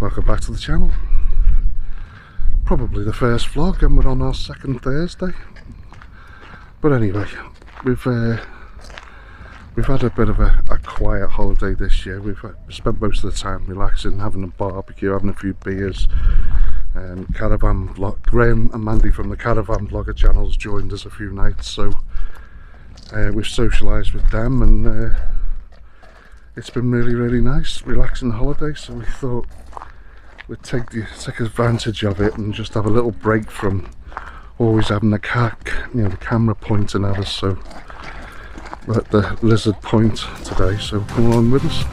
Welcome back to the channel. Probably the first vlog, and we're on our second Thursday. But anyway, we've had a bit of a quiet holiday this year. We've spent most of the time relaxing, having a barbecue, having a few beers. Caravan vlog, Graham and Mandy from the Caravan Vlogger channels joined us a few nights, so we've socialised with them, and it's been really nice, relaxing holiday. So we thought we'd take advantage of it and just have a little break from always having the camera pointing at us. So we're at the Lizard Point today, so come along with us.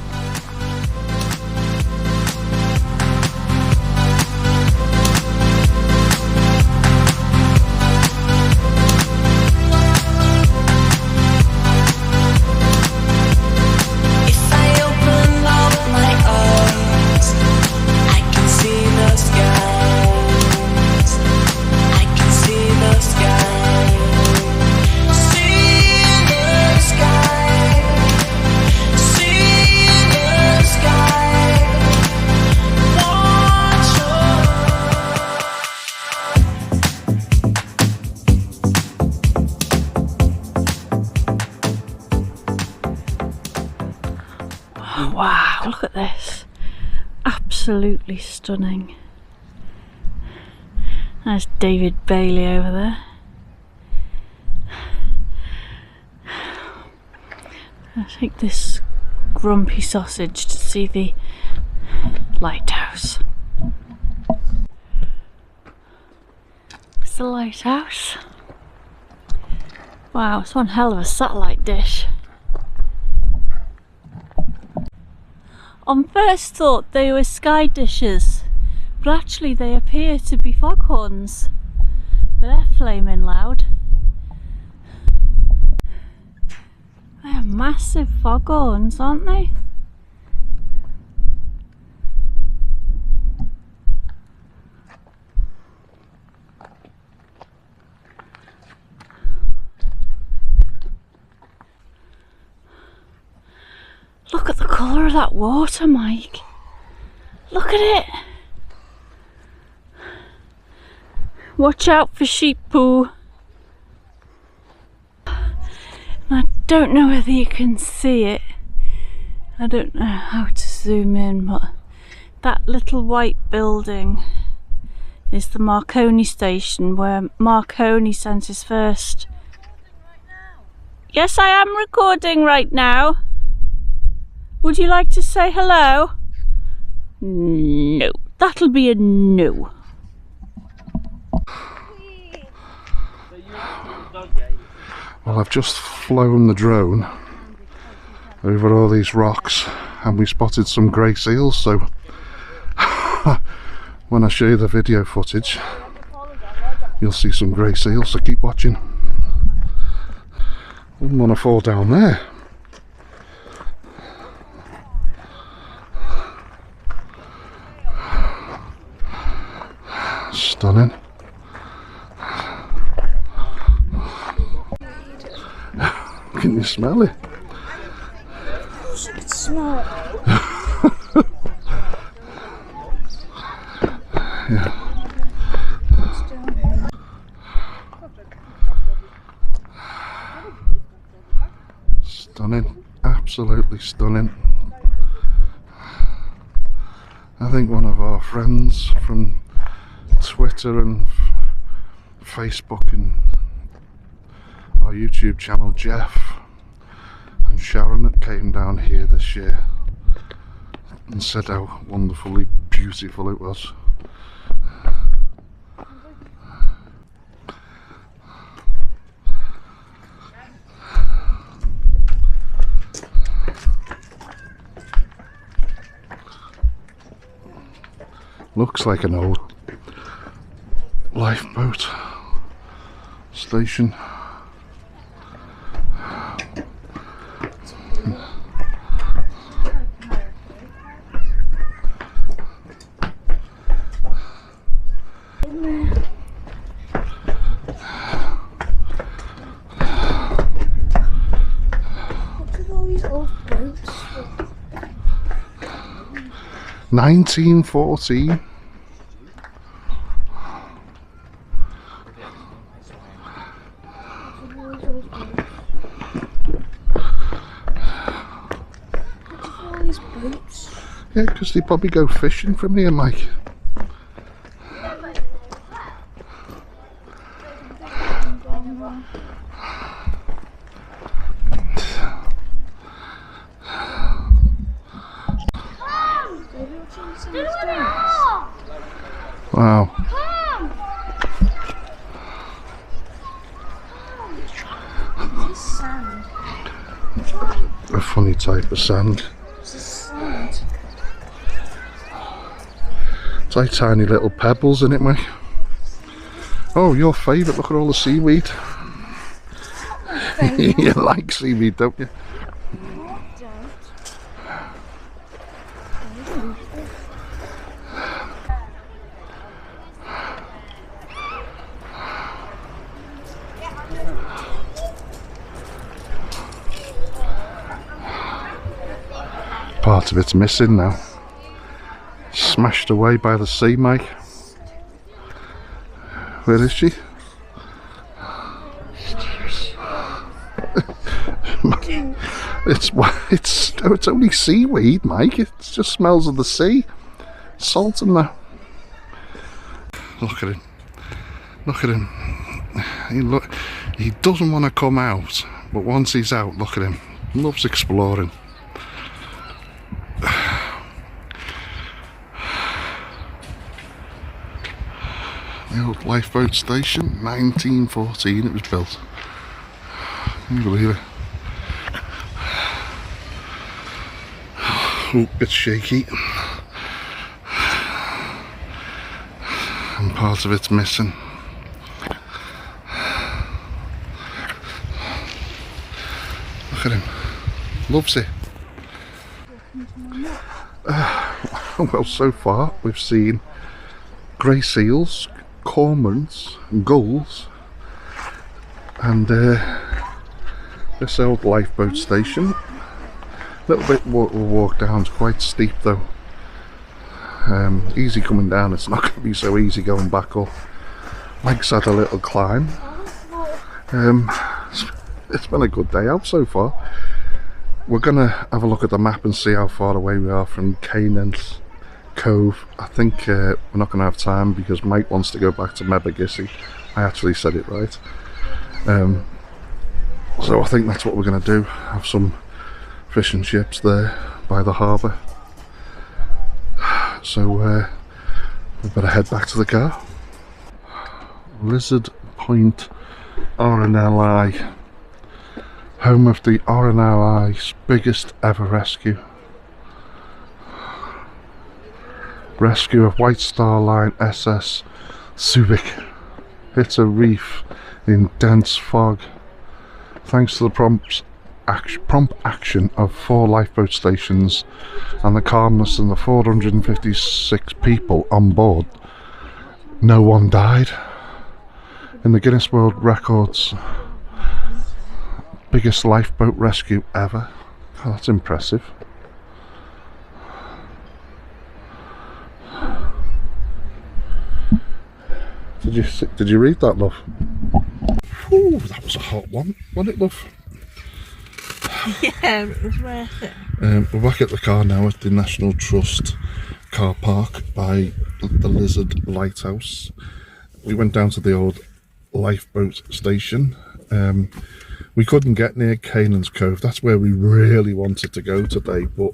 Wow, look at this. Absolutely stunning. There's David Bailey over there. I'll take this grumpy sausage to see the lighthouse. It's the lighthouse. Wow, it's one hell of a satellite dish. On first thought they were sky dishes, but actually they appear to be foghorns. But they're flaming loud. They're massive foghorns, aren't they? Look at the colour of that water, Mike. Look at it. Watch out for sheep poo. I don't know whether you can see it. I don't know how to zoom in, but that little white building is the Marconi Station, where Marconi sent his first... Yes, I am recording right now. Would you like to say hello? No. That'll be a no. Well, I've just flown the drone over all these rocks and we spotted some grey seals, so when I show you the video footage you'll see some grey seals, so keep watching. Wouldn't want to fall down there. Stunning. Can you smell it? I should smell it. Yeah. Stunning. Absolutely stunning. I think one of our friends from Twitter and Facebook and our YouTube channel, Jeff and Sharon, came down here this year and said how wonderfully beautiful it was. Looks like an old lifeboat station. 1914. All these boats. Yeah, because they probably go fishing from here, Mike. Wow. This is sand. A funny type of sand. This is sand. It's like tiny little pebbles, isn't it, Mike? Oh, your favourite. Look at all the seaweed. You like seaweed, don't you? Part of it's missing now. Smashed away by the sea, Mike. Where is she? It's only seaweed, Mike. It just smells of the sea. Salt in there. Look at him. Look at him. He doesn't want to come out, but once he's out, look at him. He loves exploring. The old lifeboat station, 1914 it was built. Can you believe it? Oh, it's shaky. And part of it's missing. Look at him. Loves it. Well, so far we've seen grey seals, cormorants, gulls, and this old lifeboat station. A little bit we'll walk down, it's quite steep though. Easy coming down, it's not going to be so easy going back up. Mike's had a little climb. It's been a good day out so far. We're going to have a look at the map and see how far away we are from Kynance Cove. I think we're not going to have time because Mike wants to go back to Mebergissi. I actually said it right. So I think that's what we're going to do. Have some fish and chips there by the harbour. So we better head back to the car. Lizard Point RNLI. Home of the RNLI's biggest ever rescue. Rescue of White Star Line SS Subic hits a reef in dense fog. Thanks to the prompt action of 4 lifeboat stations and the calmness of the 456 people on board, no one died. In the Guinness World Records, biggest lifeboat rescue ever. Oh, that's impressive. Did you read that, love? Ooh, that was a hot one, wasn't it, love? Yeah, it was worth it. We're back at the car now at the National Trust car park by the Lizard Lighthouse. We went down to the old lifeboat station. We couldn't get near Kynance Cove. That's where we really wanted to go today, but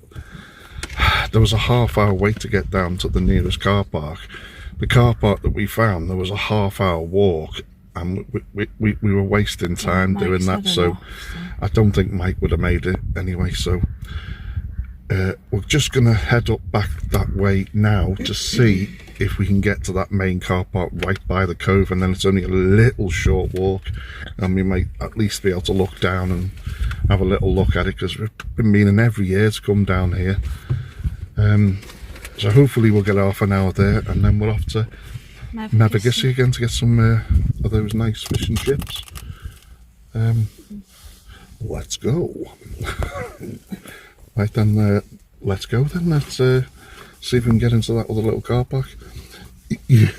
there was a half-hour wait to get down to the nearest car park. The car park that we found, there was a half-hour walk, and we were wasting time doing that, so I don't think Mike would have made it anyway. So we're just going to head up back that way now to see if we can get to that main car park right by the cove, and then it's only a little short walk, and we might at least be able to look down and have a little look at it, because we've been meaning every year to come down here. So hopefully we'll get half an hour there, and then we're off to Mebergissi again to get some of those nice fish and chips. Let's go. Right then, let's go then. Let's See if we can get into that other little car park. You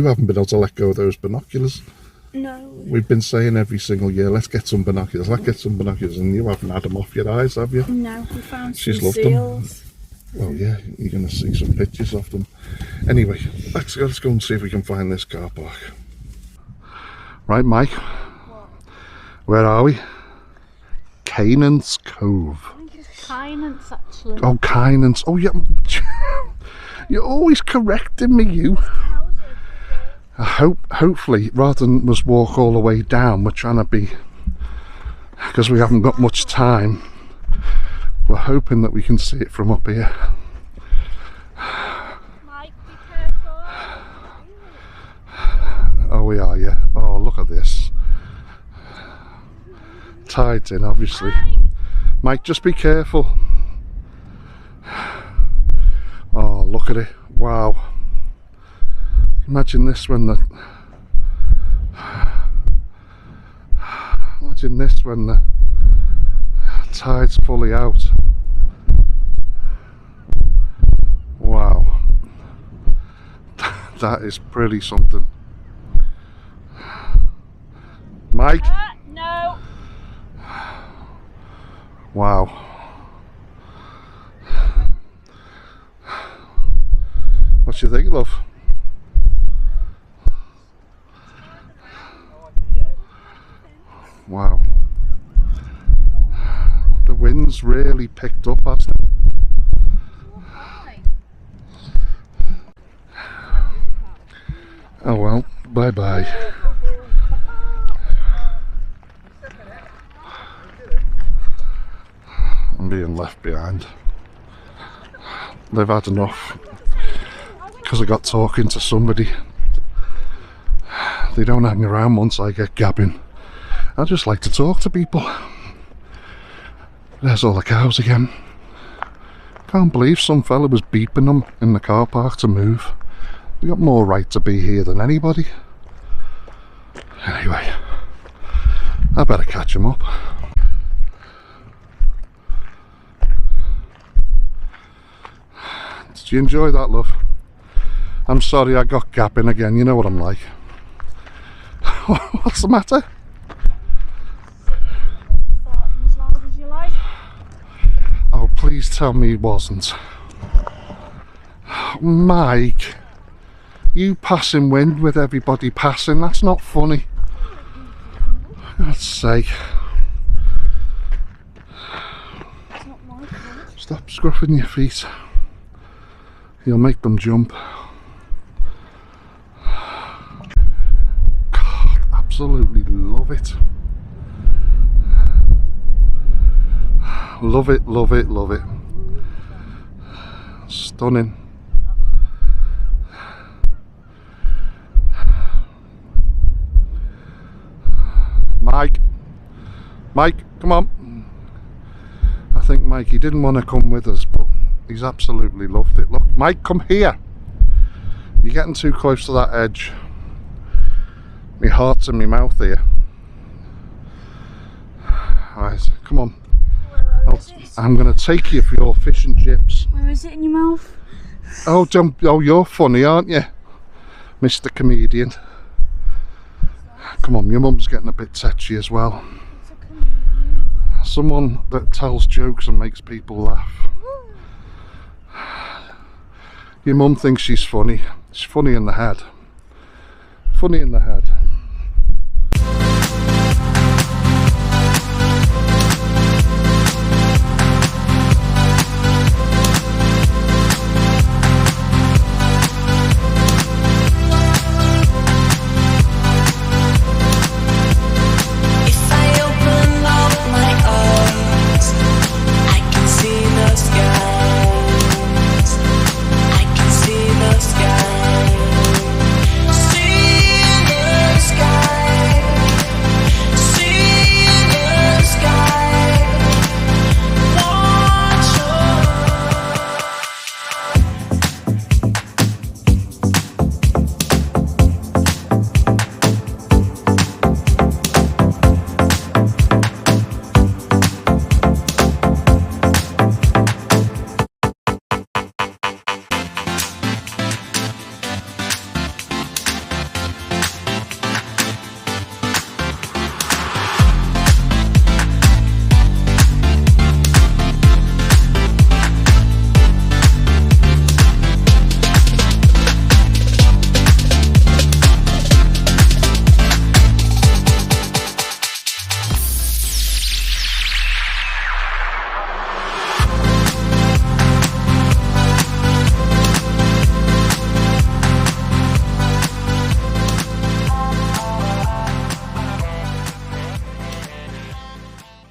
haven't been able to let go of those binoculars. No. We've been saying every single year, let's get some binoculars, let's get some binoculars, and you haven't had them off your eyes, have you? No, we found She's some loved seals. them. Well, yeah, you're going to see some pictures of them. Anyway, let's go and see if we can find this car park. Right, Mike. What? Where are we? Kynance Cove. I think it's Kynance, actually. Oh, Kynance. Oh, yeah. You're always correcting me, you. Hopefully, rather than us walk all the way down, we're trying to be, because we haven't got much time, we're hoping that we can see it from up here. Mike, be careful. Oh, we are, yeah. Oh, look at this. Tide's in, obviously. Mike, just be careful. Oh, look at it. Wow. Imagine this when the tide's fully out. Wow. That is pretty something. Mike? No. Wow. What do you think, love? Wow. The wind's really picked up, hasn't it? Oh well, bye bye. I'm being left behind. They've had enough because I got talking to somebody. They don't hang around once I get gabbing. I just like to talk to people. There's all the cows again. Can't believe some fella was beeping them in the car park to move. We got more right to be here than anybody. Anyway, I better catch him up. Did you enjoy that, love? I'm sorry I got gapping again, you know what I'm like. What's the matter? As loud as you like. Oh, please tell me he wasn't. Mike, you passing wind with everybody passing, that's not funny. For God's sake. It's not my fault. Stop scruffing your feet. You'll make them jump. God, absolutely love it. Love it, love it, love it. Stunning. Mike, come on. I think Mikey didn't want to come with us, but he's absolutely loved it. Look, Mike, come here. You're getting too close to that edge. My heart's in my mouth here. Alright, come on. I'm going to take you for your fish and chips. Where is it in your mouth? Oh, you're funny, aren't you, Mr. Comedian? Come on, your mum's getting a bit tetchy as well. It's a comedian. Someone that tells jokes and makes people laugh. Your mum thinks she's funny. She's funny in the head. Funny in the head.